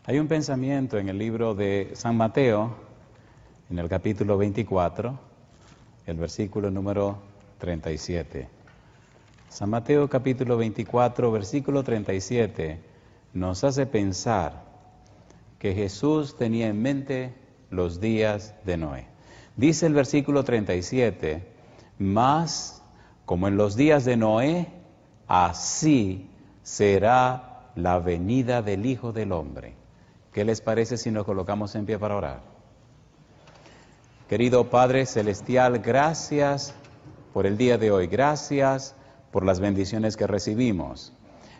Hay un pensamiento en el libro de San Mateo, en el capítulo 24, el versículo número 37. San Mateo capítulo 24, versículo 37, nos hace pensar que Jesús tenía en mente los días de Noé. Dice el versículo 37, mas como en los días de Noé, así será la venida del Hijo del Hombre. ¿Qué les parece si nos colocamos en pie para orar? Querido Padre Celestial, gracias por el día de hoy, gracias por las bendiciones que recibimos.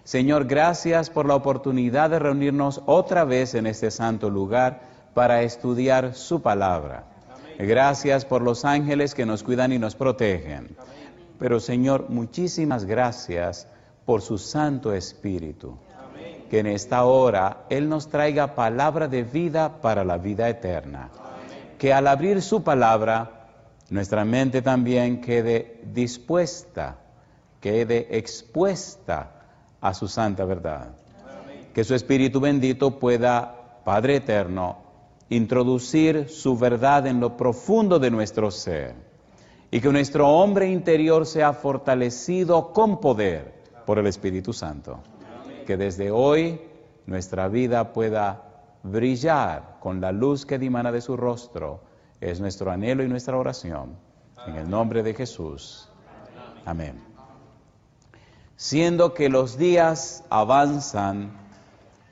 Señor, gracias por la oportunidad de reunirnos otra vez en este santo lugar para estudiar su palabra. Amén. Gracias por los ángeles que nos cuidan y nos protegen. Amén. Pero Señor, muchísimas gracias por su Santo Espíritu. Amén. Que en esta hora Él nos traiga palabra de vida para la vida eterna. Amén. Que al abrir su palabra, nuestra mente también quede dispuesta, quede expuesta a su santa verdad. Amén. Que su Espíritu bendito pueda, Padre eterno, introducir su verdad en lo profundo de nuestro ser y que nuestro hombre interior sea fortalecido con poder por el Espíritu Santo. Amén. Que desde hoy nuestra vida pueda brillar con la luz que dimana de su rostro. Es nuestro anhelo y nuestra oración. Amén. En el nombre de Jesús. Amén. Siendo que los días avanzan,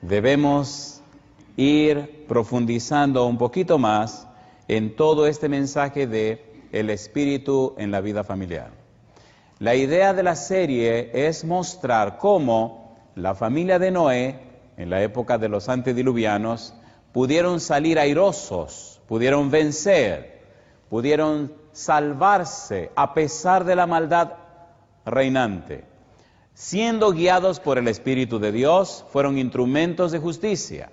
debemos ir profundizando un poquito más en todo este mensaje de el Espíritu en la vida familiar. La idea de la serie es mostrar cómo la familia de Noé, en la época de los antediluvianos, pudieron salir airosos, pudieron vencer, pudieron salvarse a pesar de la maldad reinante. Siendo guiados por el Espíritu de Dios, fueron instrumentos de justicia.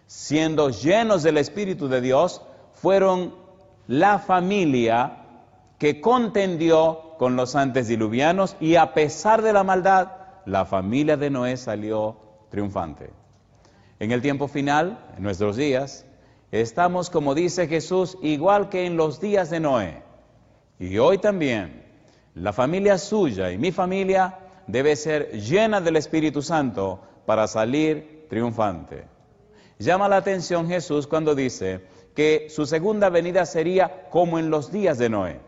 Siendo llenos del Espíritu de Dios, fueron la familia que contendió con los antediluvianos y a pesar de la maldad, la familia de Noé salió triunfante. En el tiempo final, en nuestros días, estamos, como dice Jesús, igual que en los días de Noé. Y hoy también, la familia suya y mi familia debe ser llena del Espíritu Santo para salir triunfante. Llama la atención Jesús cuando dice que su segunda venida sería como en los días de Noé.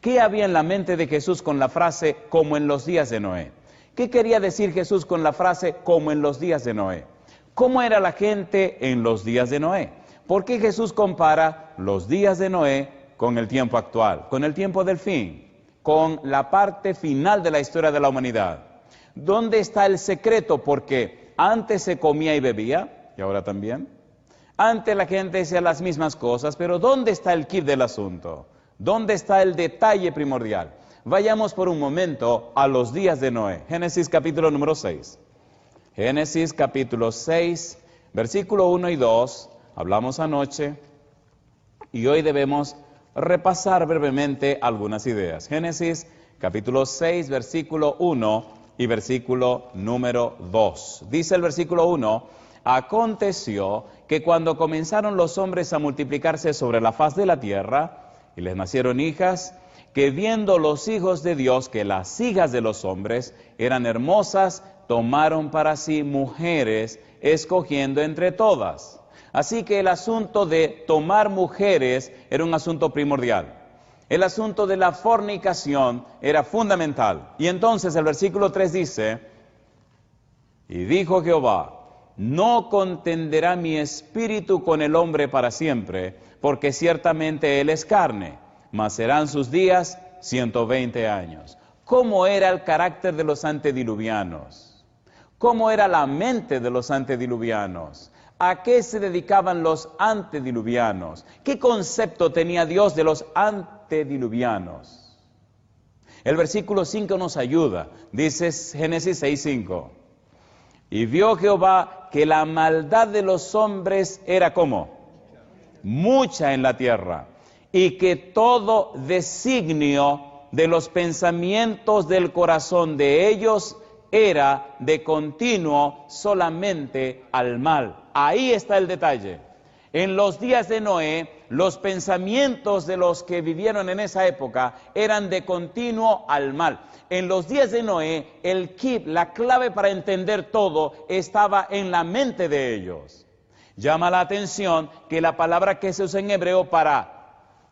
¿Qué había en la mente de Jesús con la frase como en los días de Noé? ¿Qué quería decir Jesús con la frase como en los días de Noé? ¿Cómo era la gente en los días de Noé? ¿Por qué Jesús compara los días de Noé con el tiempo actual, con el tiempo del fin, con la parte final de la historia de la humanidad? ¿Dónde está el secreto? Porque antes se comía y bebía, y ahora también. Antes la gente decía las mismas cosas, pero ¿dónde está el quid del asunto? ¿Dónde está el detalle primordial? Vayamos por un momento a los días de Noé. Génesis capítulo número 6. Génesis capítulo 6, versículo 1 y 2, hablamos anoche, y hoy debemos repasar brevemente algunas ideas. Génesis capítulo 6, versículo 1 y versículo número 2. Dice el versículo 1, aconteció que cuando comenzaron los hombres a multiplicarse sobre la faz de la tierra, y les nacieron hijas, que viendo los hijos de Dios que las hijas de los hombres eran hermosas, tomaron para sí mujeres, escogiendo entre todas. Así que el asunto de tomar mujeres era un asunto primordial. El asunto de la fornicación era fundamental. Y entonces el versículo 3 dice, y dijo Jehová, no contenderá mi espíritu con el hombre para siempre, porque ciertamente él es carne, mas serán sus días 120 años. ¿Cómo era el carácter de los antediluvianos? ¿Cómo era la mente de los antediluvianos? ¿A qué se dedicaban los antediluvianos? ¿Qué concepto tenía Dios de los antediluvianos? El versículo 5 nos ayuda. Dice Génesis 6:5. Y vio Jehová que la maldad de los hombres era como mucha en la tierra, y que todo designio de los pensamientos del corazón de ellos era de continuo solamente al mal. Ahí está el detalle. En los días de Noé, los pensamientos de los que vivieron en esa época eran de continuo al mal. En los días de Noé, la clave para entender todo estaba en la mente de ellos. Llama la atención que la palabra que se usa en hebreo para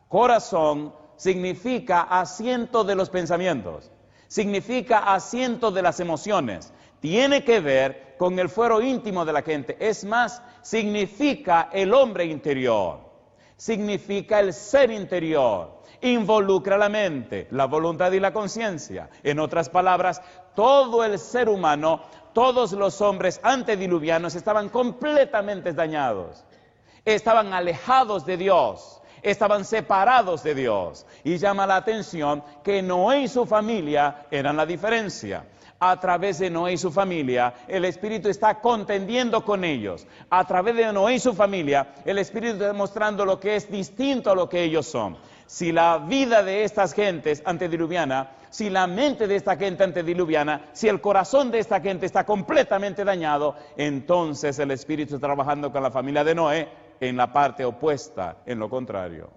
corazón significa asiento de los pensamientos, significa asiento de las emociones. Tiene que ver con el fuero íntimo de la gente. Es más, significa el hombre interior, significa el ser interior, involucra la mente, la voluntad y la conciencia. En otras palabras, todo el ser humano, todos los hombres antediluvianos estaban completamente dañados, estaban alejados de Dios, estaban separados de Dios. Y llama la atención que Noé y su familia eran la diferencia. A través de Noé y su familia, el Espíritu está contendiendo con ellos. A través de Noé y su familia, el Espíritu está mostrando lo que es distinto a lo que ellos son. Si la vida de estas gentes antediluviana, si la mente de esta gente antediluviana, si el corazón de esta gente está completamente dañado, entonces el Espíritu está trabajando con la familia de Noé en la parte opuesta, en lo contrario.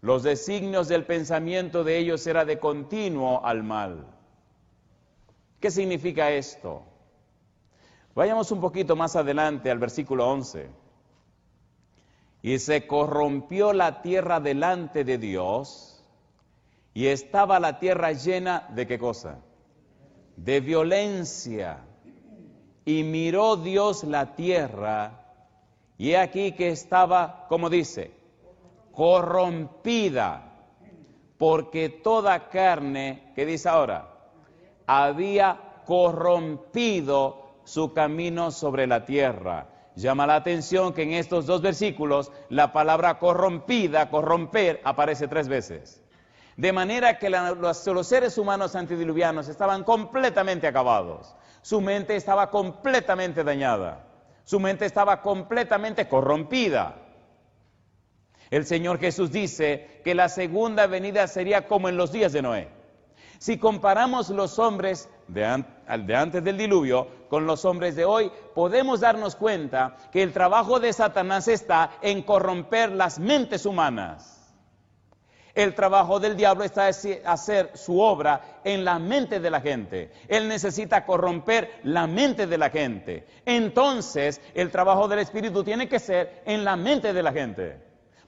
Los designios del pensamiento de ellos era de continuo al mal. ¿Qué significa esto? Vayamos un poquito más adelante al versículo 11. Y se corrompió la tierra delante de Dios, y estaba la tierra llena de ¿qué cosa? De violencia. Y miró Dios la tierra, y he aquí que estaba, ¿cómo dice? Corrompida, porque toda carne, ¿qué dice ahora? Había corrompido su camino sobre la tierra. Llama la atención que en estos dos versículos la palabra corrompida, corromper, aparece 3 veces. De manera que los seres humanos antediluvianos estaban completamente acabados. Su mente estaba completamente dañada. Su mente estaba completamente corrompida. El Señor Jesús dice que la segunda venida sería como en los días de Noé. Si comparamos los hombres de antes del diluvio con los hombres de hoy, podemos darnos cuenta que el trabajo de Satanás está en corromper las mentes humanas. El trabajo del diablo está en hacer su obra en la mente de la gente. Él necesita corromper la mente de la gente. Entonces, el trabajo del Espíritu tiene que ser en la mente de la gente.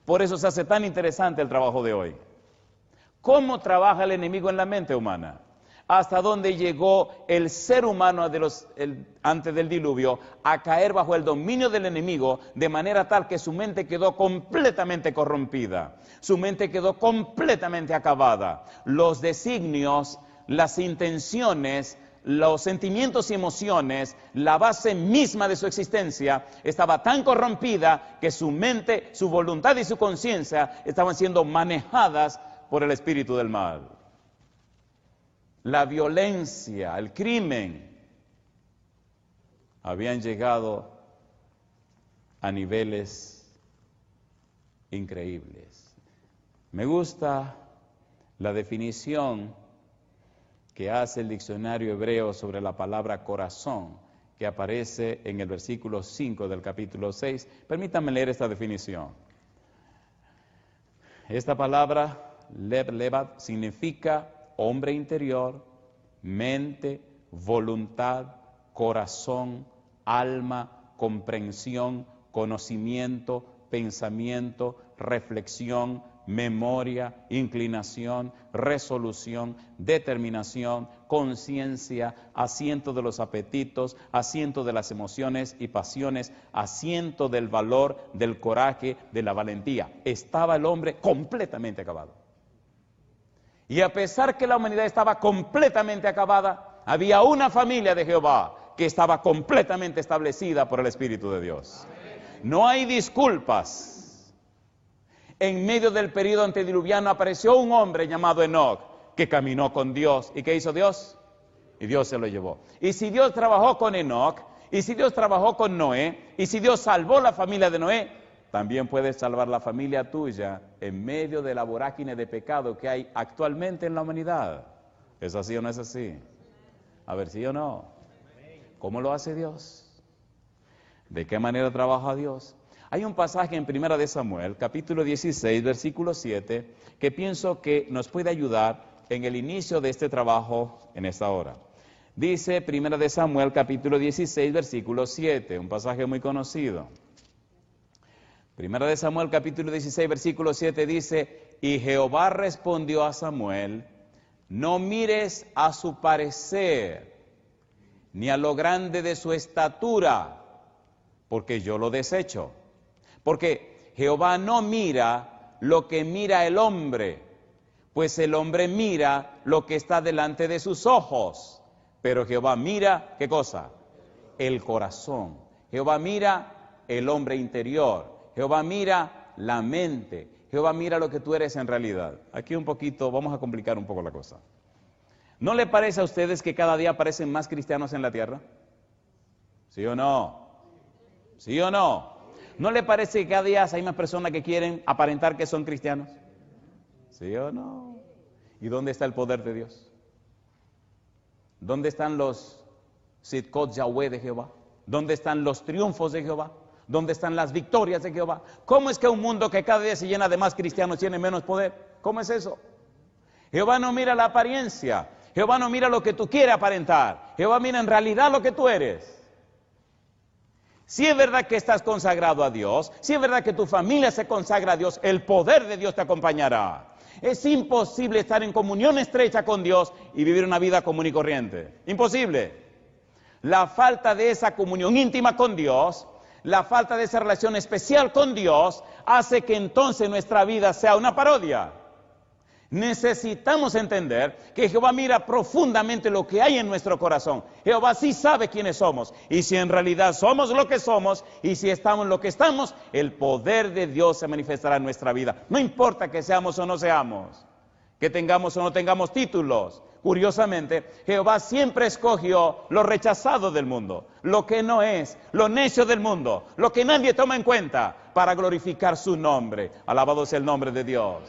Por eso se hace tan interesante el trabajo de hoy. ¿Cómo trabaja el enemigo en la mente humana? Hasta dónde llegó el ser humano antes del diluvio a caer bajo el dominio del enemigo, de manera tal que su mente quedó completamente corrompida, su mente quedó completamente acabada. Los designios, las intenciones, los sentimientos y emociones, la base misma de su existencia estaba tan corrompida que su mente, su voluntad y su conciencia estaban siendo manejadas por el espíritu del mal. La violencia, el crimen, habían llegado a niveles increíbles. Me gusta la definición que hace el diccionario hebreo sobre la palabra corazón, que aparece en el versículo 5 del capítulo 6. Permítanme leer esta definición. Esta palabra levad significa hombre interior, mente, voluntad, corazón, alma, comprensión, conocimiento, pensamiento, reflexión, memoria, inclinación, resolución, determinación, conciencia, asiento de los apetitos, asiento de las emociones y pasiones, asiento del valor, del coraje, de la valentía. Estaba el hombre completamente acabado. Y a pesar que la humanidad estaba completamente acabada, había una familia de Jehová que estaba completamente establecida por el Espíritu de Dios. No hay disculpas. En medio del período antediluviano apareció un hombre llamado Enoc que caminó con Dios. ¿Y qué hizo Dios? Y Dios se lo llevó. Y si Dios trabajó con Enoc, y si Dios trabajó con Noé, y si Dios salvó la familia de Noé, también puedes salvar la familia tuya en medio de la vorágine de pecado que hay actualmente en la humanidad. ¿Es así o no es así? A ver, ¿sí o no? ¿Cómo lo hace Dios? ¿De qué manera trabaja Dios? Hay un pasaje en Primera de Samuel, capítulo 16, versículo 7, que pienso que nos puede ayudar en el inicio de este trabajo en esta hora. Dice Primera de Samuel, capítulo 16, versículo 7, un pasaje muy conocido. Primera de Samuel, capítulo 16, versículo 7 dice, y Jehová respondió a Samuel, no mires a su parecer, ni a lo grande de su estatura, porque yo lo desecho. Porque Jehová no mira lo que mira el hombre, pues el hombre mira lo que está delante de sus ojos. Pero Jehová mira, ¿qué cosa? El corazón. Jehová mira el hombre interior. Jehová mira la mente. Jehová mira lo que tú eres en realidad. Aquí un poquito, vamos a complicar un poco la cosa. ¿No le parece a ustedes que cada día aparecen más cristianos en la tierra? ¿Sí o no? ¿Sí o no? ¿No le parece que cada día hay más personas que quieren aparentar que son cristianos? ¿Sí o no? ¿Y dónde está el poder de Dios? ¿Dónde están los Sidkot Yahweh de Jehová? ¿Dónde están los triunfos de Jehová? ¿Dónde están las victorias de Jehová? ¿Cómo es que un mundo que cada día se llena de más cristianos tiene menos poder? ¿Cómo es eso? Jehová no mira la apariencia. Jehová no mira lo que tú quieres aparentar. Jehová mira en realidad lo que tú eres. Si es verdad que estás consagrado a Dios, si es verdad que tu familia se consagra a Dios, el poder de Dios te acompañará. Es imposible estar en comunión estrecha con Dios y vivir una vida común y corriente. Imposible. La falta de esa comunión íntima con Dios, la falta de esa relación especial con Dios, hace que entonces nuestra vida sea una parodia. Necesitamos entender que Jehová mira profundamente lo que hay en nuestro corazón. Jehová sí sabe quiénes somos. Y si en realidad somos lo que somos, y si estamos lo que estamos, el poder de Dios se manifestará en nuestra vida. No importa que seamos o no seamos, que tengamos o no tengamos títulos. Curiosamente, Jehová siempre escogió lo rechazado del mundo, lo que no es, lo necio del mundo, lo que nadie toma en cuenta, para glorificar su nombre. Alabado sea el nombre de Dios.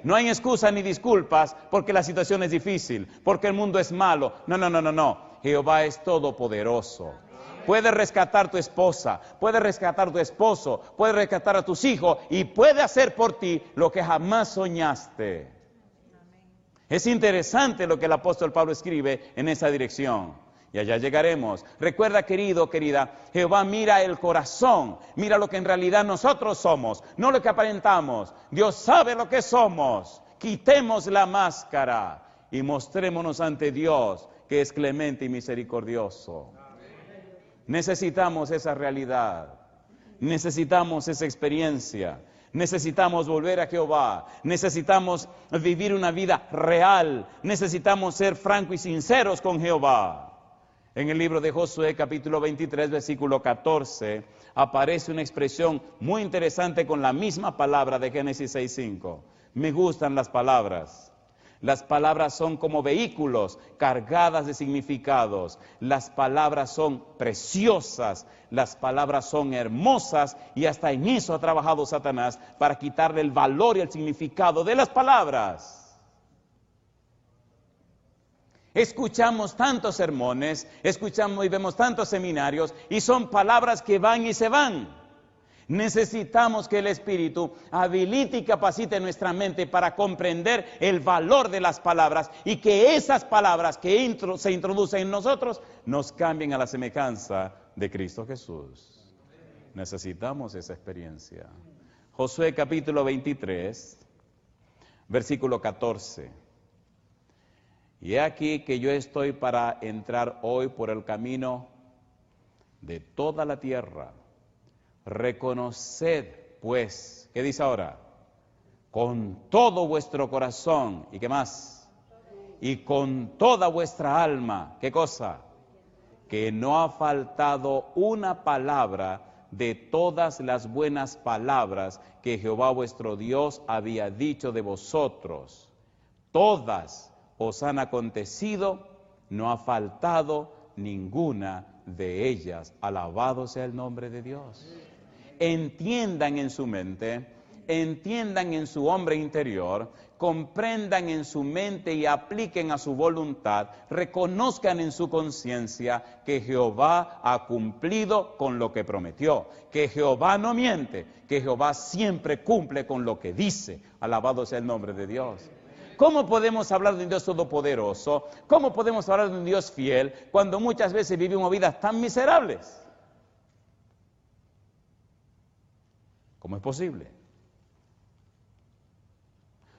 No hay excusa ni disculpas porque la situación es difícil, porque el mundo es malo. No. Jehová es todopoderoso. Puede rescatar tu esposa, puede rescatar tu esposo, puede rescatar a tus hijos y puede hacer por ti lo que jamás soñaste. Es interesante lo que el apóstol Pablo escribe en esa dirección. Y allá llegaremos. Recuerda, querido, querida, Jehová mira el corazón, mira lo que en realidad nosotros somos, no lo que aparentamos. Dios sabe lo que somos. Quitemos la máscara y mostrémonos ante Dios, que es clemente y misericordioso. Necesitamos esa realidad, necesitamos esa experiencia. Necesitamos volver a Jehová, necesitamos vivir una vida real, necesitamos ser francos y sinceros con Jehová. En el libro de Josué, capítulo 23, versículo 14, aparece una expresión muy interesante con la misma palabra de Génesis 6:5. Me gustan las palabras. Las palabras son como vehículos cargadas de significados. Las palabras son preciosas, las palabras son hermosas y hasta en eso ha trabajado Satanás para quitarle el valor y el significado de las palabras. Escuchamos tantos sermones, escuchamos y vemos tantos seminarios y son palabras que van y se van. Necesitamos que el Espíritu habilite y capacite nuestra mente para comprender el valor de las palabras y que esas palabras que se introducen en nosotros nos cambien a la semejanza de Cristo Jesús. Necesitamos esa experiencia. Josué capítulo 23, versículo 14. Y he aquí que yo estoy para entrar hoy por el camino de toda la tierra. Reconoced, pues, ¿qué dice ahora? Con todo vuestro corazón, ¿y qué más? Y con toda vuestra alma, ¿qué cosa? Que no ha faltado una palabra de todas las buenas palabras que Jehová vuestro Dios había dicho de vosotros. Todas os han acontecido, no ha faltado ninguna de ellas. Alabado sea el nombre de Dios. Entiendan en su mente entiendan en su hombre interior, comprendan en su mente y apliquen a su voluntad, reconozcan en su conciencia que Jehová ha cumplido con lo que prometió, que Jehová no miente, que Jehová siempre cumple con lo que dice. Alabado sea el nombre de Dios. ¿Cómo podemos hablar de un Dios todopoderoso? ¿Cómo podemos hablar de un Dios fiel cuando muchas veces vivimos vidas tan miserables? ¿Cómo es posible?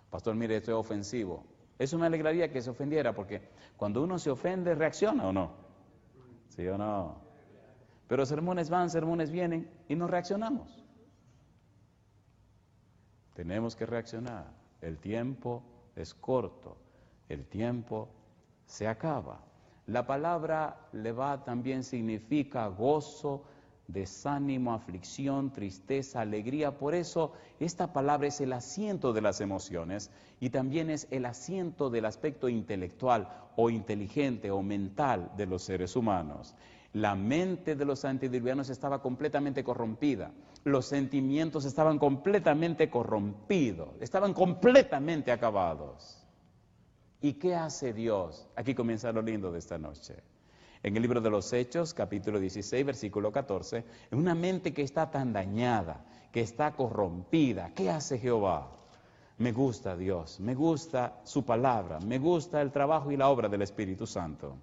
Pastor, mire, esto es ofensivo. Eso me alegraría que se ofendiera, porque cuando uno se ofende, ¿reacciona o no? ¿Sí o no? Pero sermones van, sermones vienen y no reaccionamos. Tenemos que reaccionar. El tiempo es corto, el tiempo se acaba. La palabra levá también significa gozo, desánimo, aflicción, tristeza, alegría. Por eso esta palabra es el asiento de las emociones y también es el asiento del aspecto intelectual o inteligente o mental de los seres humanos. La mente de los antediluvianos estaba completamente corrompida, los sentimientos estaban completamente corrompidos, estaban completamente acabados. ¿Y qué hace Dios? Aquí comienza lo lindo de esta noche. En el libro de los Hechos, capítulo 16, versículo 14, en una mente que está tan dañada, que está corrompida, ¿qué hace Jehová? Me gusta Dios, me gusta su palabra, me gusta el trabajo y la obra del Espíritu Santo.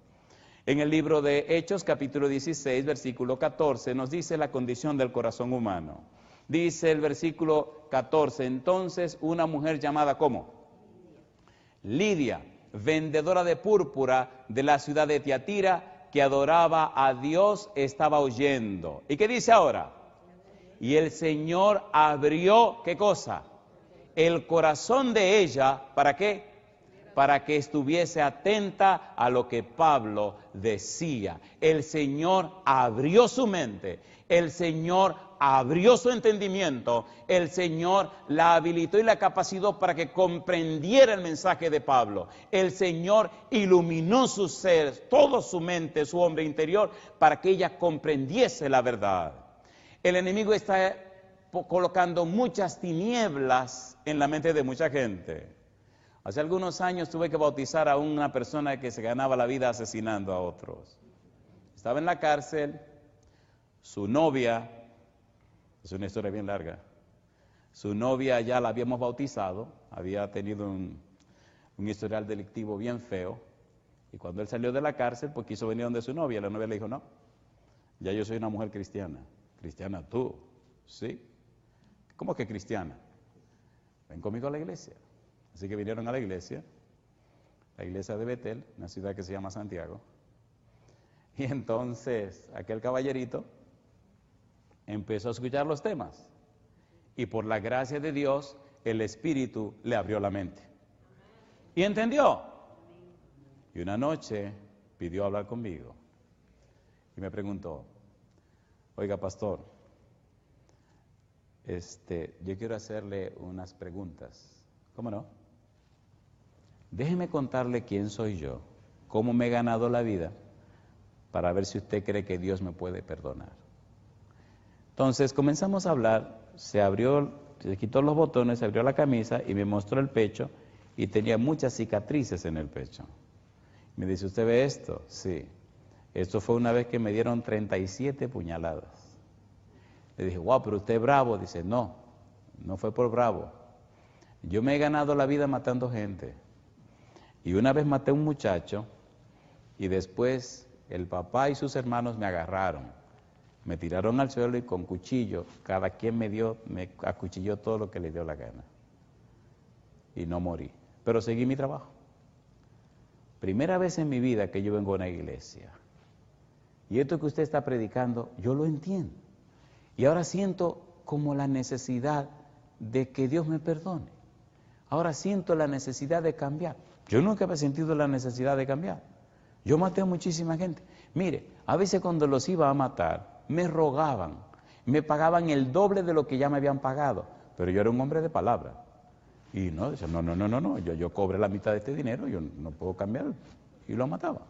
En el libro de Hechos, capítulo 16, versículo 14, nos dice la condición del corazón humano. Dice el versículo 14, entonces una mujer llamada ¿cómo? Lidia, vendedora de púrpura de la ciudad de Tiatira, que adoraba a Dios, estaba oyendo. ¿Y qué dice ahora? Y el Señor abrió, ¿qué cosa? El corazón de ella, ¿para qué? Para que estuviese atenta a lo que Pablo decía. El Señor abrió su mente, el Señor abrió su entendimiento, el Señor la habilitó y la capacitó para que comprendiera el mensaje de Pablo. El Señor iluminó su ser, toda su mente, su hombre interior, para que ella comprendiese la verdad. El enemigo está colocando muchas tinieblas en la mente de mucha gente. Hace algunos años tuve que bautizar a una persona que se ganaba la vida asesinando a otros. Estaba en la cárcel, su novia, es una historia bien larga, su novia ya la habíamos bautizado, había tenido un historial delictivo bien feo, y cuando él salió de la cárcel, pues quiso venir donde su novia, la novia le dijo, no, ya yo soy una mujer cristiana. ¿Cristiana tú? ¿Sí? ¿Cómo que cristiana? Ven conmigo a la iglesia. Así que vinieron a la iglesia de Betel, una ciudad que se llama Santiago. Y entonces aquel caballerito empezó a escuchar los temas. Y por la gracia de Dios, el Espíritu le abrió la mente. Y entendió. Y una noche pidió hablar conmigo. Y me preguntó, oiga pastor, yo quiero hacerle unas preguntas. ¿Cómo no? Déjeme contarle quién soy yo, cómo me he ganado la vida, para ver si usted cree que Dios me puede perdonar. Entonces comenzamos a hablar, se quitó los botones, se abrió la camisa y me mostró el pecho y tenía muchas cicatrices en el pecho. Me dice, ¿usted ve esto? Sí. Esto fue una vez que me dieron 37 puñaladas. Le dije, wow, pero usted es bravo. Dice, no fue por bravo. Yo me he ganado la vida matando gente. Y una vez maté a un muchacho y después el papá y sus hermanos me agarraron, me tiraron al suelo y con cuchillo, cada quien me acuchilló todo lo que le dio la gana. Y no morí, pero seguí mi trabajo. Primera vez en mi vida que yo vengo a una iglesia. Y esto que usted está predicando, yo lo entiendo. Y ahora siento como la necesidad de que Dios me perdone. Ahora siento la necesidad de cambiar. Yo nunca he sentido la necesidad de cambiar. Yo maté a muchísima gente. Mire, a veces cuando los iba a matar, me rogaban, me pagaban el doble de lo que ya me habían pagado. Pero yo era un hombre de palabra. Y no, decía, no, yo cobré la mitad de este dinero, yo no puedo cambiar. Y lo mataba.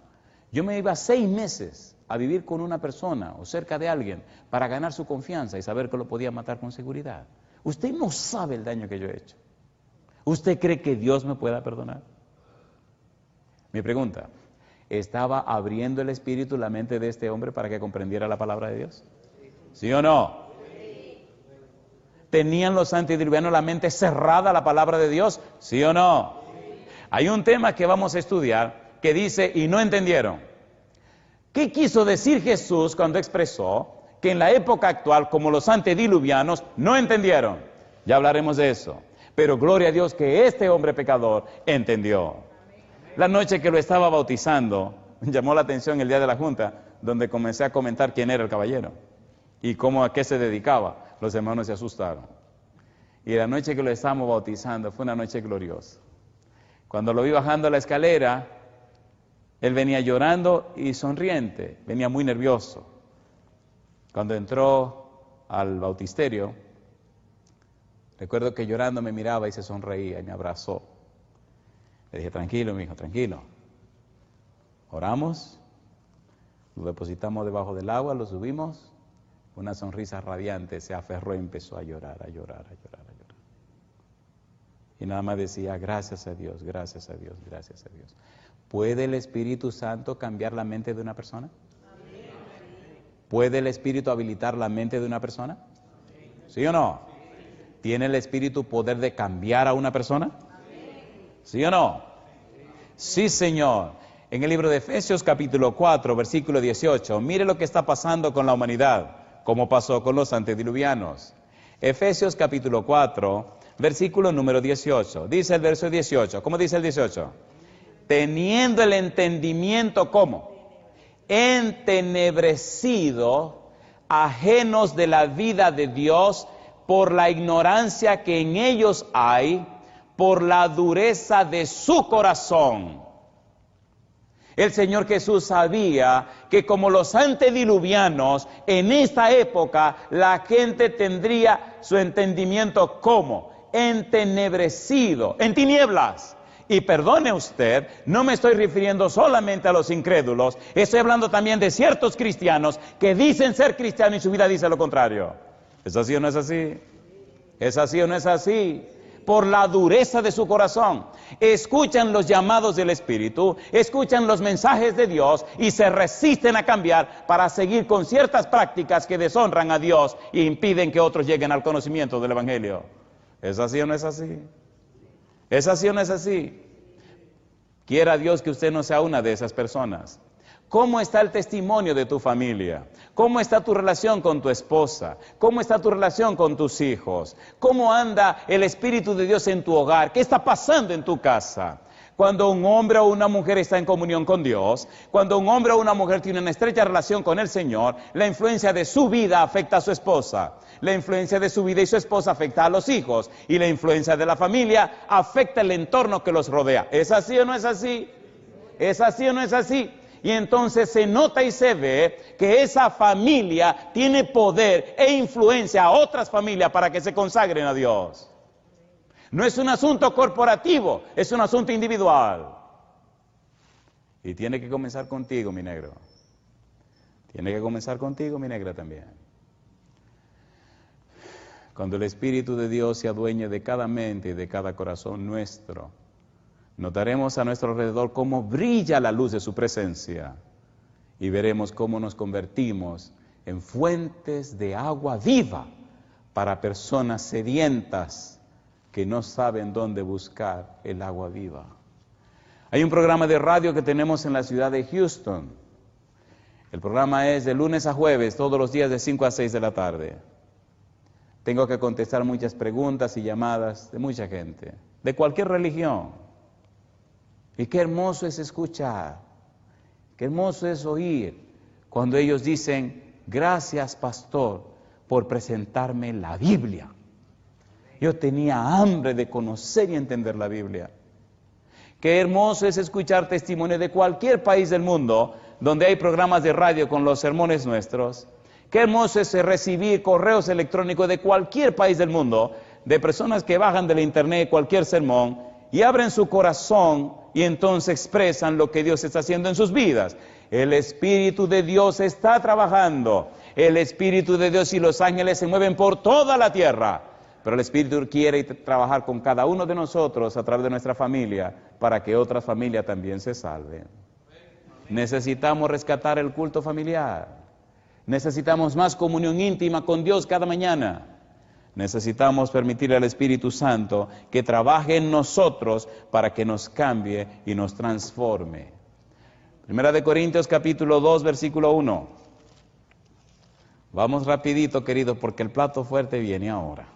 Yo me iba 6 meses a vivir con una persona o cerca de alguien para ganar su confianza y saber que lo podía matar con seguridad. Usted no sabe el daño que yo he hecho. ¿Usted cree que Dios me pueda perdonar? Mi pregunta, ¿estaba abriendo el Espíritu la mente de este hombre para que comprendiera la palabra de Dios? ¿Sí o no? ¿Tenían los antediluvianos la mente cerrada a la palabra de Dios? ¿Sí o no? Hay un tema que vamos a estudiar que dice, y no entendieron. ¿Qué quiso decir Jesús cuando expresó que en la época actual, como los antediluvianos, no entendieron? Ya hablaremos de eso. Pero gloria a Dios que este hombre pecador entendió. La noche que lo estaba bautizando, llamó la atención el día de la junta, donde comencé a comentar quién era el caballero y cómo a qué se dedicaba. Los hermanos se asustaron. Y la noche que lo estábamos bautizando fue una noche gloriosa. Cuando lo vi bajando la escalera, él venía llorando y sonriente, venía muy nervioso. Cuando entró al bautisterio, recuerdo que llorando me miraba y se sonreía y me abrazó. Le dije, tranquilo, mi hijo, tranquilo. Oramos, lo depositamos debajo del agua, lo subimos. Una sonrisa radiante se aferró y empezó a llorar, a llorar, a llorar, a llorar. Y nada más decía, gracias a Dios, gracias a Dios, gracias a Dios. ¿Puede el Espíritu Santo cambiar la mente de una persona? ¿Puede el Espíritu habilitar la mente de una persona? ¿Sí o no? ¿Tiene el Espíritu poder de cambiar a una persona? ¿Sí o no? Sí, Señor. En el libro de Efesios capítulo 4, versículo 18, mire lo que está pasando con la humanidad, como pasó con los antediluvianos. Efesios capítulo 4, versículo número 18. Dice el verso 18. ¿Cómo dice el 18? Teniendo el entendimiento, ¿cómo? Entenebrecido, ajenos de la vida de Dios, por la ignorancia que en ellos hay, por la dureza de su corazón. El Señor Jesús sabía que como los antediluvianos, en esta época la gente tendría su entendimiento como entenebrecido, en tinieblas. Y perdone usted, no me estoy refiriendo solamente a los incrédulos, estoy hablando también de ciertos cristianos que dicen ser cristianos y su vida dice lo contrario. ¿Es así o no es así? ¿Es así o no es así? Por la dureza de su corazón. Escuchan los llamados del Espíritu, escuchan los mensajes de Dios y se resisten a cambiar para seguir con ciertas prácticas que deshonran a Dios e impiden que otros lleguen al conocimiento del Evangelio. ¿Es así o no es así? ¿Es así o no es así? Quiera Dios que usted no sea una de esas personas. ¿Cómo está el testimonio de tu familia? ¿Cómo está tu relación con tu esposa? ¿Cómo está tu relación con tus hijos? ¿Cómo anda el Espíritu de Dios en tu hogar? ¿Qué está pasando en tu casa? Cuando un hombre o una mujer está en comunión con Dios, cuando un hombre o una mujer tiene una estrecha relación con el Señor, la influencia de su vida afecta a su esposa. La influencia de su vida y su esposa afecta a los hijos. Y la influencia de la familia afecta el entorno que los rodea. ¿Es así o no es así? ¿Es así o no es así? Y entonces se nota y se ve que esa familia tiene poder e influencia a otras familias para que se consagren a Dios. No es un asunto corporativo, es un asunto individual. Y tiene que comenzar contigo, mi negro. Tiene que comenzar contigo, mi negra también. Cuando el Espíritu de Dios se adueñe de cada mente y de cada corazón nuestro, notaremos a nuestro alrededor cómo brilla la luz de su presencia y veremos cómo nos convertimos en fuentes de agua viva para personas sedientas que no saben dónde buscar el agua viva. Hay un programa de radio que tenemos en la ciudad de Houston. El programa es de lunes a jueves, todos los días de 5 a 6 de la tarde. Tengo que contestar muchas preguntas y llamadas de mucha gente, de cualquier religión. Y qué hermoso es escuchar, qué hermoso es oír cuando ellos dicen, gracias pastor por presentarme la Biblia. Yo tenía hambre de conocer y entender la Biblia. Qué hermoso es escuchar testimonios de cualquier país del mundo donde hay programas de radio con los sermones nuestros. Qué hermoso es recibir correos electrónicos de cualquier país del mundo, de personas que bajan de la internet cualquier sermón y abren su corazón y entonces expresan lo que Dios está haciendo en sus vidas. El Espíritu de Dios está trabajando. El Espíritu de Dios y los ángeles se mueven por toda la tierra Pero el Espíritu quiere trabajar con cada uno de nosotros a través de nuestra familia para que otra familia también se salve. Necesitamos rescatar el culto familiar. Necesitamos más comunión íntima con Dios cada mañana. Necesitamos permitir al Espíritu Santo que trabaje en nosotros para que nos cambie y nos transforme. Primera de Corintios capítulo 2, versículo 1. Vamos rapidito, queridos, porque el plato fuerte viene ahora.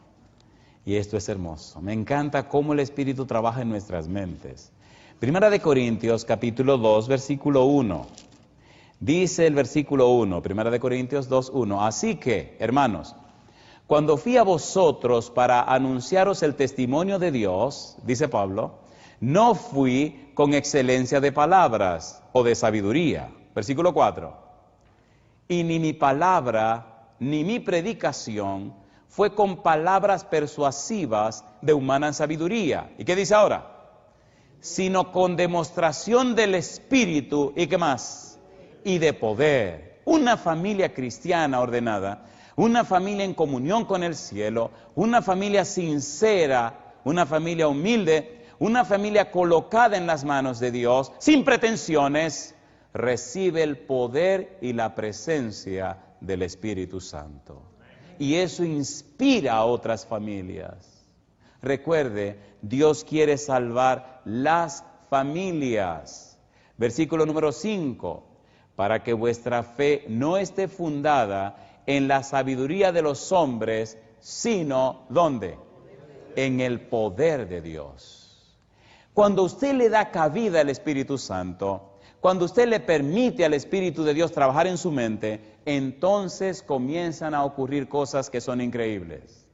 Y esto es hermoso. Me encanta cómo el Espíritu trabaja en nuestras mentes. Primera de Corintios capítulo 2, versículo 1. Dice el versículo 1, Primera de Corintios 2, 1. Así que, hermanos, cuando fui a vosotros para anunciaros el testimonio de Dios, dice Pablo, no fui con excelencia de palabras o de sabiduría. Versículo 4. Y ni mi palabra, ni mi predicación fue con palabras persuasivas de humana sabiduría. ¿Y qué dice ahora? Sino con demostración del Espíritu, ¿y qué más? Y de poder. Una familia cristiana ordenada, una familia en comunión con el cielo, una familia sincera, una familia humilde, una familia colocada en las manos de Dios, sin pretensiones, recibe el poder y la presencia del Espíritu Santo. Y eso inspira a otras familias. Recuerde, Dios quiere salvar las familias. Versículo número 5. Para que vuestra fe no esté fundada en la sabiduría de los hombres, sino, ¿dónde? En el poder de Dios. Cuando usted le da cabida al Espíritu Santo, cuando usted le permite al Espíritu de Dios trabajar en su mente, entonces comienzan a ocurrir cosas que son increíbles.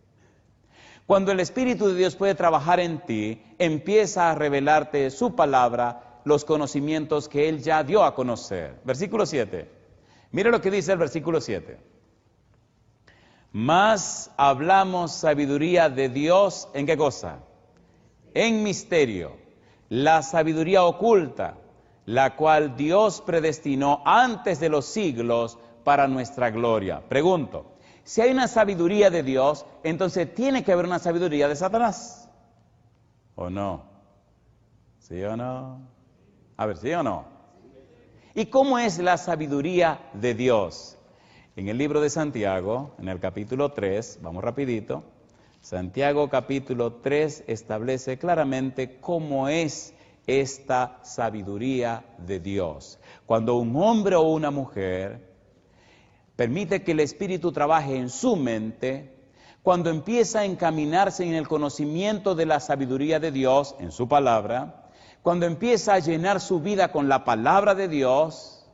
Cuando el Espíritu de Dios puede trabajar en ti, empieza a revelarte su palabra, los conocimientos que Él ya dio a conocer. Versículo 7. Mire lo que dice el versículo 7. Mas hablamos sabiduría de Dios, ¿en qué cosa? En misterio, la sabiduría oculta, la cual Dios predestinó antes de los siglos para nuestra gloria. Pregunto, si hay una sabiduría de Dios, entonces tiene que haber una sabiduría de Satanás, ¿o no? ¿Sí o no? A ver, ¿sí o no? ¿Y cómo es la sabiduría de Dios? En el libro de Santiago, en el capítulo 3, vamos rapidito, Santiago capítulo 3 establece claramente cómo es esta sabiduría de Dios. Cuando un hombre o una mujer permite que el Espíritu trabaje en su mente, cuando empieza a encaminarse en el conocimiento de la sabiduría de Dios, en su palabra, cuando empieza a llenar su vida con la palabra de Dios,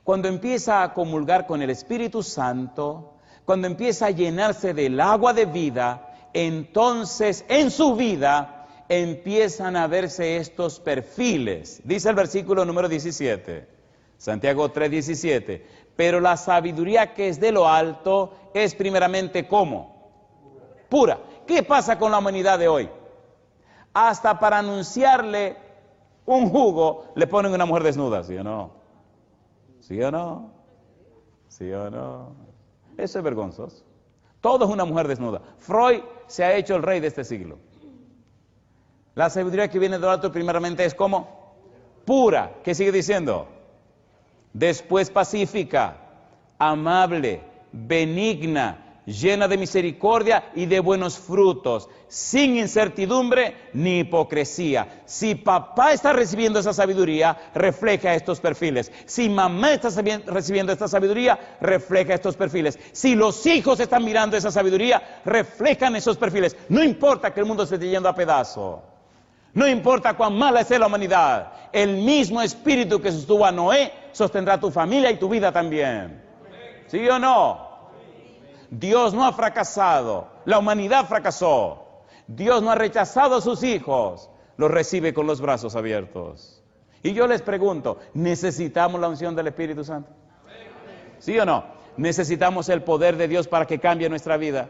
cuando empieza a comulgar con el Espíritu Santo, cuando empieza a llenarse del agua de vida, entonces en su vida empiezan a verse estos perfiles. Dice el versículo número 17, Santiago 3:17, pero la sabiduría que es de lo alto es primeramente ¿cómo? Pura. ¿Qué pasa con la humanidad de hoy? Hasta para anunciarle un jugo le ponen una mujer desnuda, ¿sí o no? ¿Sí o no? ¿Sí o no? Eso es vergonzoso. Todo es una mujer desnuda. Freud se ha hecho el rey de este siglo. La sabiduría que viene de lo alto primeramente es ¿cómo? Pura. ¿Qué sigue diciendo? Después pacífica, amable, benigna, llena de misericordia y de buenos frutos, sin incertidumbre ni hipocresía. Si papá está recibiendo esa sabiduría, refleja estos perfiles. Si mamá está recibiendo esta sabiduría, refleja estos perfiles. Si los hijos están mirando esa sabiduría, reflejan esos perfiles. No importa que el mundo se esté yendo a pedazos. No importa cuán mala esté la humanidad. El mismo espíritu que sostuvo a Noé sostendrá tu familia y tu vida también. ¿Sí o no? Dios no ha fracasado, la humanidad fracasó. Dios no ha rechazado a sus hijos, los recibe con los brazos abiertos. Y yo les pregunto, ¿necesitamos la unción del Espíritu Santo? ¿Sí o no? ¿Necesitamos el poder de Dios para que cambie nuestra vida?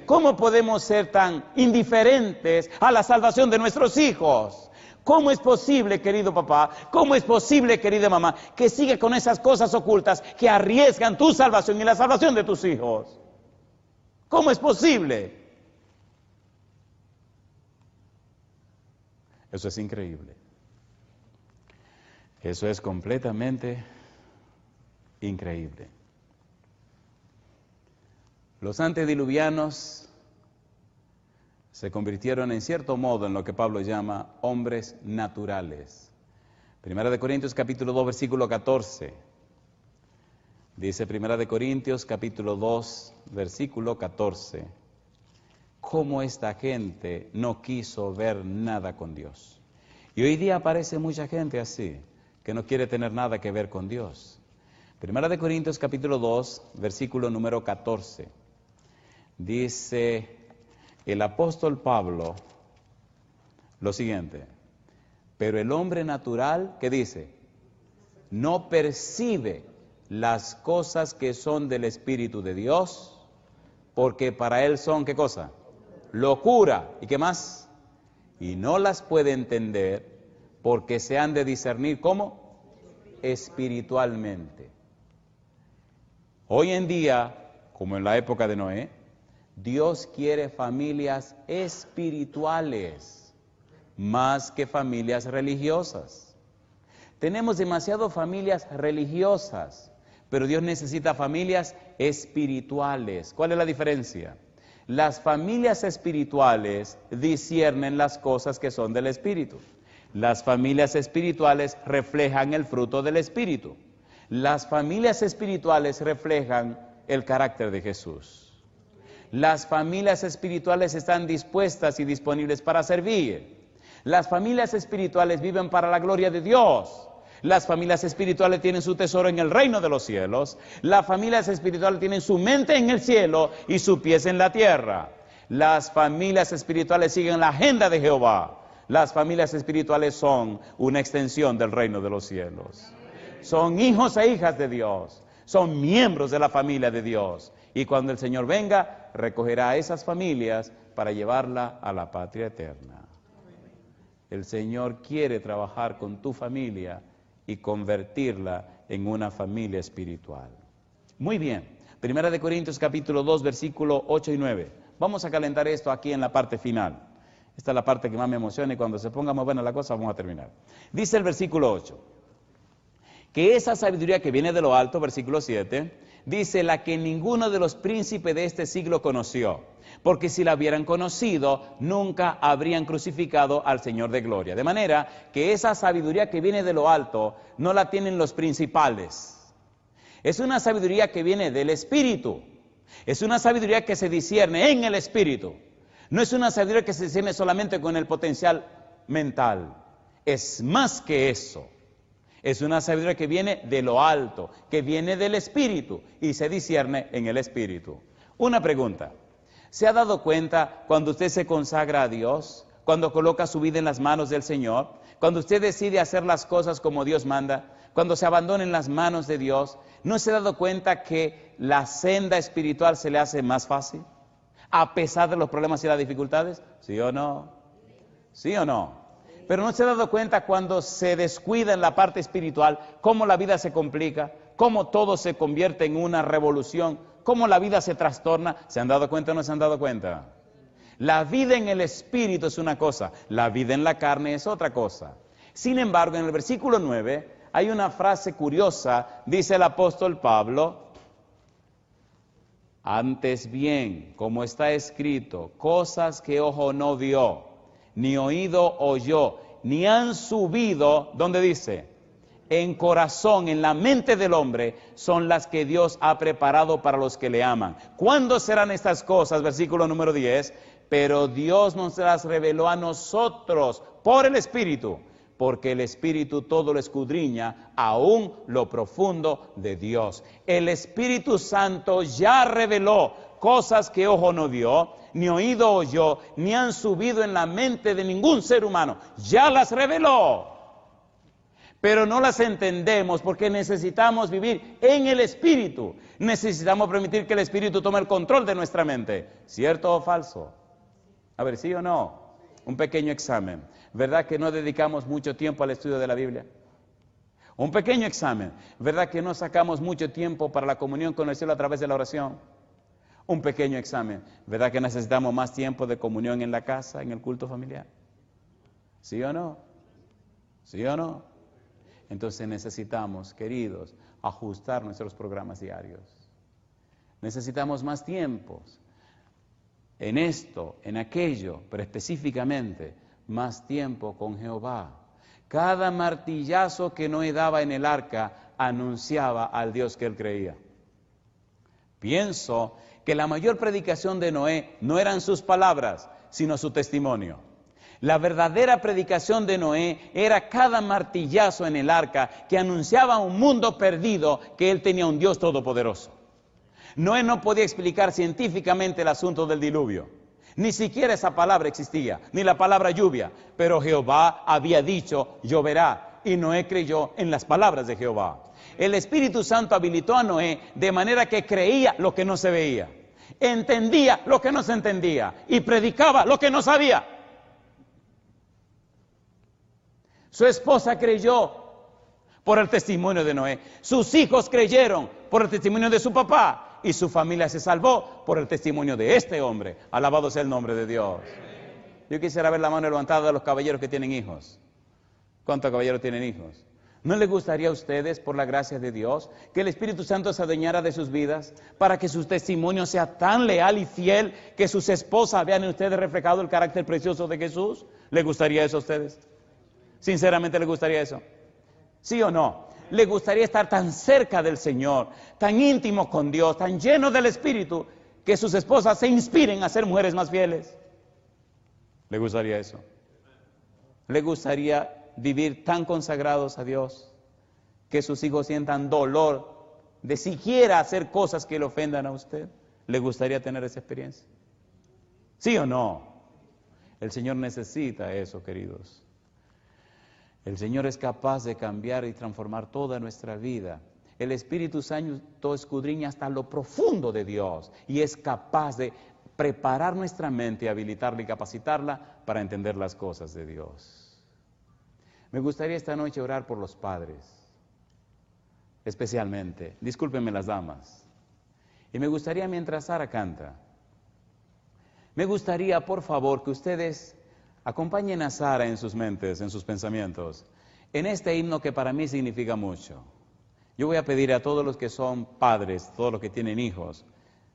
¿Cómo podemos ser tan indiferentes a la salvación de nuestros hijos? ¿Cómo es posible, querido papá, cómo es posible, querida mamá, que sigue con esas cosas ocultas que arriesgan tu salvación y la salvación de tus hijos? ¿Cómo es posible? Eso es increíble. Eso es completamente increíble. Los antediluvianos se convirtieron en cierto modo en lo que Pablo llama hombres naturales. Primera de Corintios capítulo 2 versículo 14. Dice Primera de Corintios capítulo 2 versículo 14. Cómo esta gente no quiso ver nada con Dios. Y hoy día aparece mucha gente así, que no quiere tener nada que ver con Dios. Primera de Corintios capítulo 2 versículo número 14. Dice el apóstol Pablo lo siguiente: pero el hombre natural, ¿qué dice? No percibe las cosas que son del Espíritu de Dios, porque para él son, ¿qué cosa? Locura. ¿Y qué más? Y no las puede entender, porque se han de discernir, ¿cómo? Espiritualmente. Hoy en día, como en la época de Noé, Dios quiere familias espirituales más que familias religiosas. Tenemos demasiadas familias religiosas, pero Dios necesita familias espirituales. ¿Cuál es la diferencia? Las familias espirituales disciernen las cosas que son del Espíritu. Las familias espirituales reflejan el fruto del Espíritu. Las familias espirituales reflejan el carácter de Jesús. Las familias espirituales están dispuestas y disponibles para servir. Las familias espirituales viven para la gloria de Dios. Las familias espirituales tienen su tesoro en el reino de los cielos. Las familias espirituales tienen su mente en el cielo y sus pies en la tierra. Las familias espirituales siguen la agenda de Jehová. Las familias espirituales son una extensión del reino de los cielos. Son hijos e hijas de Dios. Son miembros de la familia de Dios. Y cuando el Señor venga, recogerá a esas familias para llevarla a la patria eterna. El Señor quiere trabajar con tu familia y convertirla en una familia espiritual. Muy bien. Primera de Corintios capítulo 2, versículo 8 y 9. Vamos a calentar esto aquí en la parte final. Esta es la parte que más me emociona y cuando se ponga más buena la cosa vamos a terminar. Dice el versículo 8. Que esa sabiduría que viene de lo alto, versículo 7, dice la que ninguno de los príncipes de este siglo conoció, porque si la hubieran conocido, nunca habrían crucificado al Señor de gloria. De manera que esa sabiduría que viene de lo alto no la tienen los principales. Es una sabiduría que viene del Espíritu. Es una sabiduría que se discierne en el Espíritu. No es una sabiduría que se discierne solamente con el potencial mental. Es más que eso. Es una sabiduría que viene de lo alto, que viene del Espíritu y se discierne en el Espíritu. Una pregunta. ¿Se ha dado cuenta cuando usted se consagra a Dios, cuando coloca su vida en las manos del Señor, cuando usted decide hacer las cosas como Dios manda, cuando se abandona en las manos de Dios, ¿no se ha dado cuenta que la senda espiritual se le hace más fácil? A pesar de los problemas y las dificultades, ¿sí o no? ¿Sí o no? Pero ¿no se ha dado cuenta cuando se descuida en la parte espiritual, cómo la vida se complica, cómo todo se convierte en una revolución, cómo la vida se trastorna? ¿Se han dado cuenta o no se han dado cuenta? La vida en el espíritu es una cosa, la vida en la carne es otra cosa. Sin embargo, en el versículo 9 hay una frase curiosa, dice el apóstol Pablo: antes bien, como está escrito, cosas que ojo no vio, ni oído oyó, ni han subido, ¿dónde dice? En corazón, en la mente del hombre, son las que Dios ha preparado para los que le aman. ¿Cuándo serán estas cosas? Versículo número 10. Pero Dios nos las reveló a nosotros por el Espíritu, porque el Espíritu todo lo escudriña, aún lo profundo de Dios. El Espíritu Santo ya reveló cosas que ojo no vio, ni oído oyó, ni han subido en la mente de ningún ser humano. Ya las reveló. Pero no las entendemos porque necesitamos vivir en el Espíritu. Necesitamos permitir que el Espíritu tome el control de nuestra mente. ¿Cierto o falso? A ver, ¿sí o no? Un pequeño examen. ¿Verdad que no dedicamos mucho tiempo al estudio de la Biblia? Un pequeño examen. ¿Verdad que no sacamos mucho tiempo para la comunión con el cielo a través de la oración? Un pequeño examen. ¿Verdad que necesitamos más tiempo de comunión en la casa, en el culto familiar? ¿Sí o no? ¿Sí o no? Entonces necesitamos, queridos, ajustar nuestros programas diarios. Necesitamos más tiempos en esto, en aquello, pero específicamente más tiempo con Jehová. Cada martillazo que Noé daba en el arca anunciaba al Dios que él creía. Pienso que la mayor predicación de Noé no eran sus palabras, sino su testimonio. La verdadera predicación de Noé era cada martillazo en el arca que anunciaba a un mundo perdido que él tenía un Dios todopoderoso. Noé no podía explicar científicamente el asunto del diluvio. Ni siquiera esa palabra existía, ni la palabra lluvia. Pero Jehová había dicho, lloverá, y Noé creyó en las palabras de Jehová. El Espíritu Santo habilitó a Noé de manera que creía lo que no se veía, entendía lo que no se entendía y predicaba lo que no sabía. Su esposa creyó por el testimonio de Noé. Sus hijos creyeron por el testimonio de su papá. Y su familia se salvó por el testimonio de este hombre. Alabado sea el nombre de Dios. Yo quisiera ver la mano levantada de los caballeros que tienen hijos. ¿Cuántos caballeros tienen hijos? ¿No les gustaría a ustedes, por la gracia de Dios, que el Espíritu Santo se adueñara de sus vidas para que su testimonio sea tan leal y fiel que sus esposas vean en ustedes reflejado el carácter precioso de Jesús? ¿Les gustaría eso a ustedes? Sinceramente, ¿les gustaría eso? ¿Sí o no? ¿Le gustaría estar tan cerca del Señor, tan íntimo con Dios, tan lleno del Espíritu, que sus esposas se inspiren a ser mujeres más fieles? ¿Le gustaría eso? ¿Le gustaría vivir tan consagrados a Dios que sus hijos sientan dolor de siquiera hacer cosas que le ofendan a usted? ¿Le gustaría tener esa experiencia? ¿Sí o no? El Señor necesita eso, queridos. El Señor es capaz de cambiar y transformar toda nuestra vida. El Espíritu Santo escudriña hasta lo profundo de Dios y es capaz de preparar nuestra mente, habilitarla y capacitarla para entender las cosas de Dios. Me gustaría esta noche orar por los padres, especialmente. Discúlpenme las damas. Y me gustaría, mientras Sara canta, me gustaría, por favor, que ustedes acompañen a Sara en sus mentes, en sus pensamientos, en este himno que para mí significa mucho. Yo voy a pedir a todos los que son padres, todos los que tienen hijos,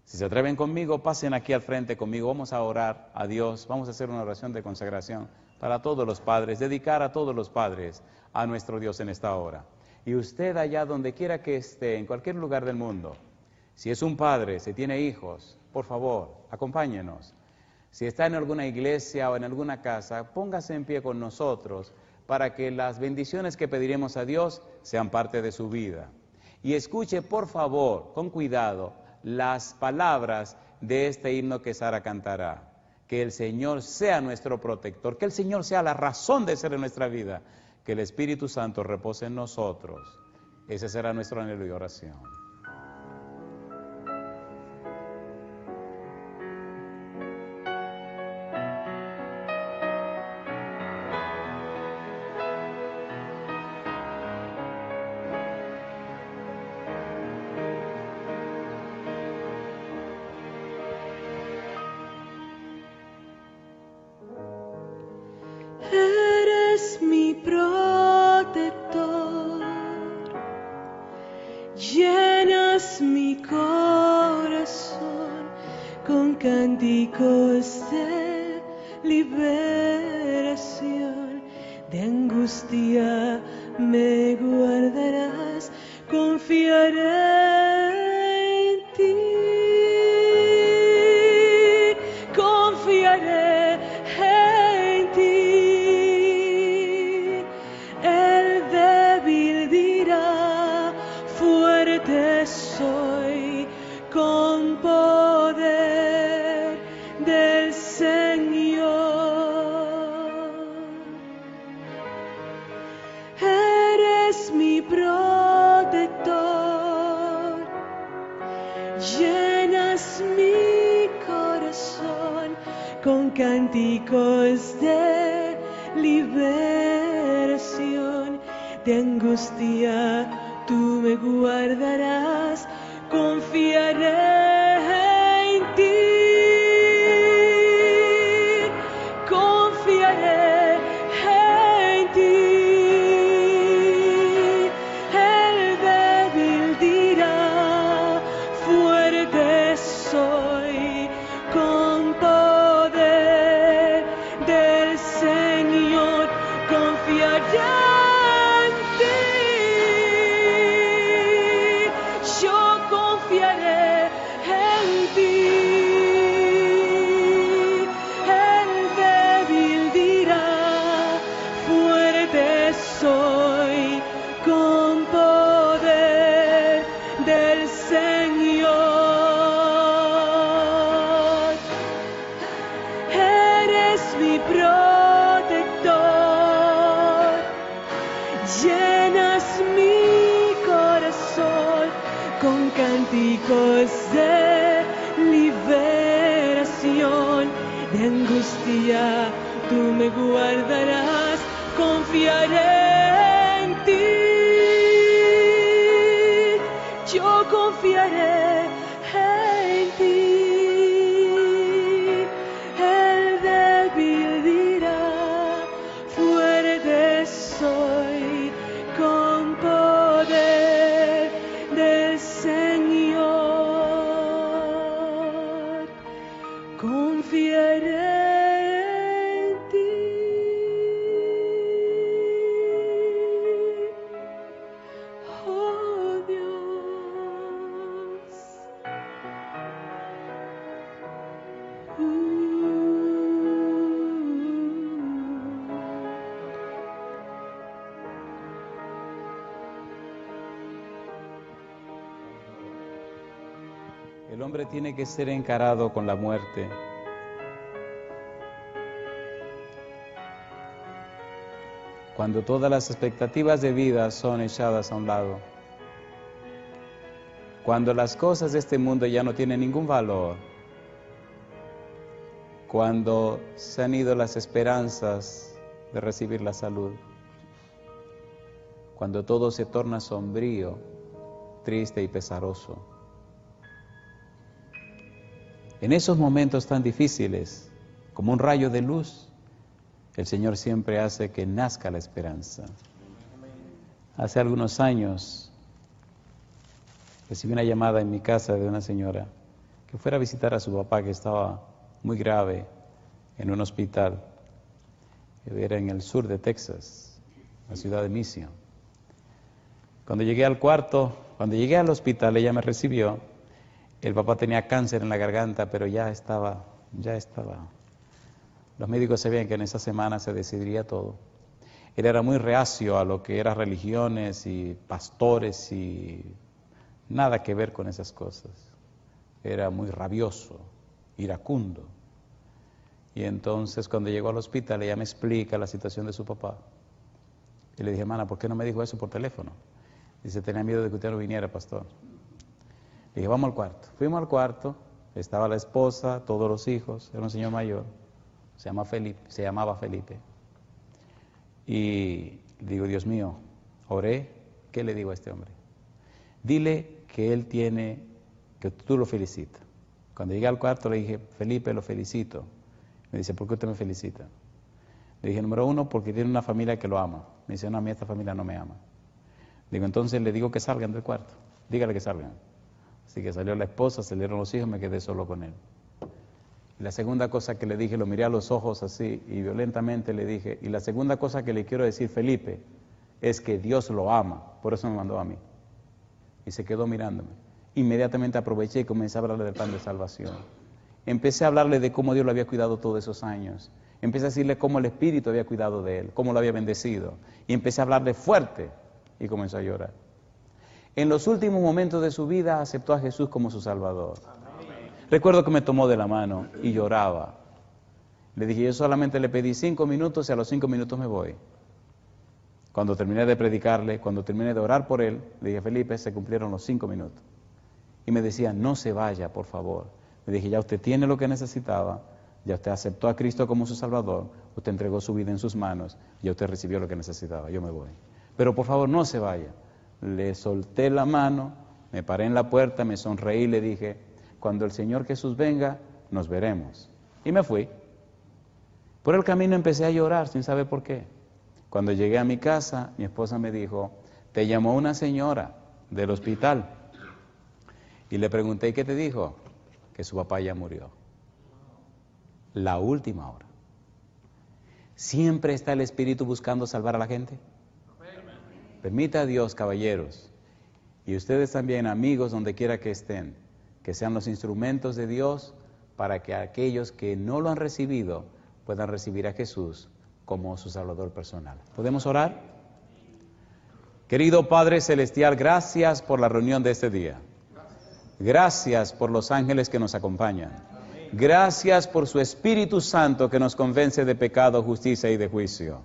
si se atreven conmigo, pasen aquí al frente conmigo, vamos a orar a Dios, vamos a hacer una oración de consagración para todos los padres, dedicar a todos los padres a nuestro Dios en esta hora. Y usted allá donde quiera que esté, en cualquier lugar del mundo, si es un padre, si tiene hijos, por favor, acompáñenos. Si está en alguna iglesia o en alguna casa, póngase en pie con nosotros para que las bendiciones que pediremos a Dios sean parte de su vida. Y escuche, por favor, con cuidado, las palabras de este himno que Sara cantará. Que el Señor sea nuestro protector, que el Señor sea la razón de ser en nuestra vida, que el Espíritu Santo repose en nosotros. Ese será nuestro anhelo y oración. Eres mi protector, llenas mi corazón con cánticos de liberación, de angustia me guardarás, confiaré en ti, confiaré. Soy con poder del Señor. Eres mi protector, llenas mi corazón con cánticos de liberación, de angustia. Tú me guardarás, confiaré en ti, confiaré cánticos de liberación, de angustia, tú me guardarás, confiaré en ti. Yo confiaré en ti. El débil dirá, fuerte soy, con poder del Señor. Confiaré en ti. Oh Dios. El hombre tiene que ser encarado con la muerte. Cuando todas las expectativas de vida son echadas a un lado. Cuando las cosas de este mundo ya no tienen ningún valor. Cuando se han ido las esperanzas de recibir la salud. Cuando todo se torna sombrío, triste y pesaroso. En esos momentos tan difíciles, como un rayo de luz, el Señor siempre hace que nazca la esperanza. Hace algunos años recibí una llamada en mi casa de una señora que fuera a visitar a su papá, que estaba muy grave en un hospital. Era en el sur de Texas, la ciudad de Mission. Cuando llegué al hospital, ella me recibió. El papá tenía cáncer en la garganta, pero ya estaba. Los médicos sabían que en esa semana se decidiría todo. Él era muy reacio a lo que eran religiones y pastores y nada que ver con esas cosas. Era muy rabioso, iracundo. Y entonces cuando llegó al hospital, ella me explica la situación de su papá. Y le dije, hermana, ¿por qué no me dijo eso por teléfono? Dice, tenía miedo de que usted no viniera, pastor. Le dije, vamos al cuarto. Fuimos al cuarto, estaba la esposa, todos los hijos, era un señor mayor, se llamaba Felipe. Y digo, Dios mío, oré, ¿qué le digo a este hombre? Dile que él tiene, que tú lo felicitas. Cuando llegué al cuarto le dije, Felipe, lo felicito. Me dice, ¿por qué usted me felicita? Le dije, número uno, porque tiene una familia que lo ama. Me dice, no, a mí esta familia no me ama. Digo, entonces le digo que salgan del cuarto, dígale que salgan. Así que salió la esposa, salieron los hijos, me quedé solo con él. Y la segunda cosa que le dije, lo miré a los ojos así y violentamente le dije, y la segunda cosa que le quiero decir, Felipe, es que Dios lo ama, por eso me mandó a mí. Y se quedó mirándome. Inmediatamente aproveché y comencé a hablarle del plan de salvación. Empecé a hablarle de cómo Dios lo había cuidado todos esos años. Empecé a decirle cómo el Espíritu había cuidado de él, cómo lo había bendecido. Y empecé a hablarle fuerte y comenzó a llorar. En los últimos momentos de su vida aceptó a Jesús como su Salvador. Recuerdo que me tomó de la mano y lloraba. Le dije, yo solamente le pedí 5 minutos y a los 5 minutos me voy. Cuando terminé de predicarle, cuando terminé de orar por él, le dije, Felipe, se cumplieron los 5 minutos. Y me decía, no se vaya, por favor. Le dije, ya usted tiene lo que necesitaba, ya usted aceptó a Cristo como su Salvador, usted entregó su vida en sus manos, ya usted recibió lo que necesitaba, yo me voy. Pero por favor, no se vaya. Le solté la mano, me paré en la puerta, me sonreí y le dije, cuando el Señor Jesús venga, nos veremos. Y me fui. Por el camino empecé a llorar sin saber por qué. Cuando llegué a mi casa, mi esposa me dijo, te llamó una señora del hospital. Y le pregunté, ¿y qué te dijo? Que su papá ya murió. La última hora. ¿Siempre está el Espíritu buscando salvar a la gente? Permita a Dios, caballeros, y ustedes también, amigos, donde quiera que estén, que sean los instrumentos de Dios para que aquellos que no lo han recibido puedan recibir a Jesús como su Salvador personal. ¿Podemos orar? Querido Padre Celestial, gracias por la reunión de este día. Gracias por los ángeles que nos acompañan. Gracias por su Espíritu Santo que nos convence de pecado, justicia y de juicio.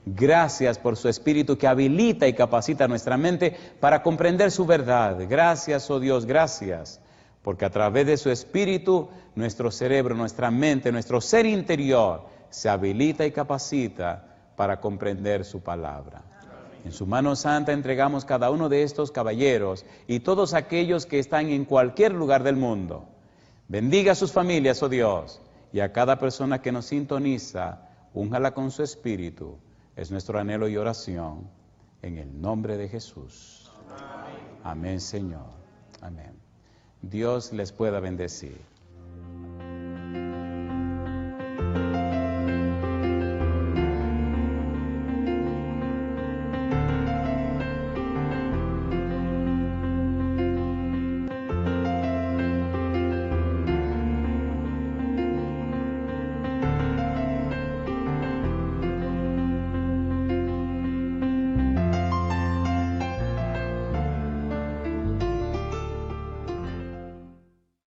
Gracias por su Espíritu que habilita y capacita nuestra mente para comprender su verdad. Gracias, oh Dios, gracias. Porque a través de su Espíritu, nuestro cerebro, nuestra mente, nuestro ser interior se habilita y capacita para comprender su palabra. En su mano santa entregamos cada uno de estos caballeros y todos aquellos que están en cualquier lugar del mundo. Bendiga a sus familias, oh Dios, y a cada persona que nos sintoniza, únjala con su Espíritu. Es nuestro anhelo y oración, en el nombre de Jesús. Amén, Señor. Amén. Dios les pueda bendecir.